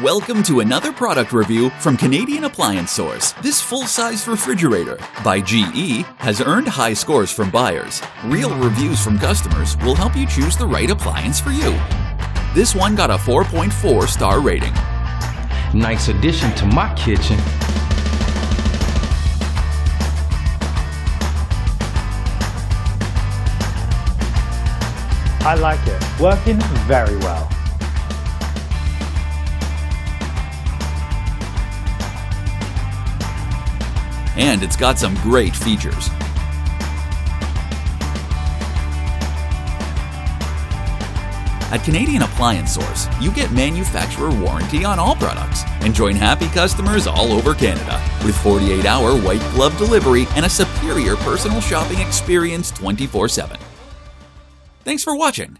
Welcome to another product review from Canadian Appliance Source. This full-size refrigerator by GE has earned high scores from buyers. Real reviews from customers will help you choose the right appliance for you. This one got a 4.4 star rating. Nice addition to my kitchen. I like it. Working very well. And it's got some great features. At Canadian Appliance Source, you get manufacturer warranty on all products and join happy customers all over Canada with 48-hour white glove delivery and a superior personal shopping experience 24/7. Thanks for watching.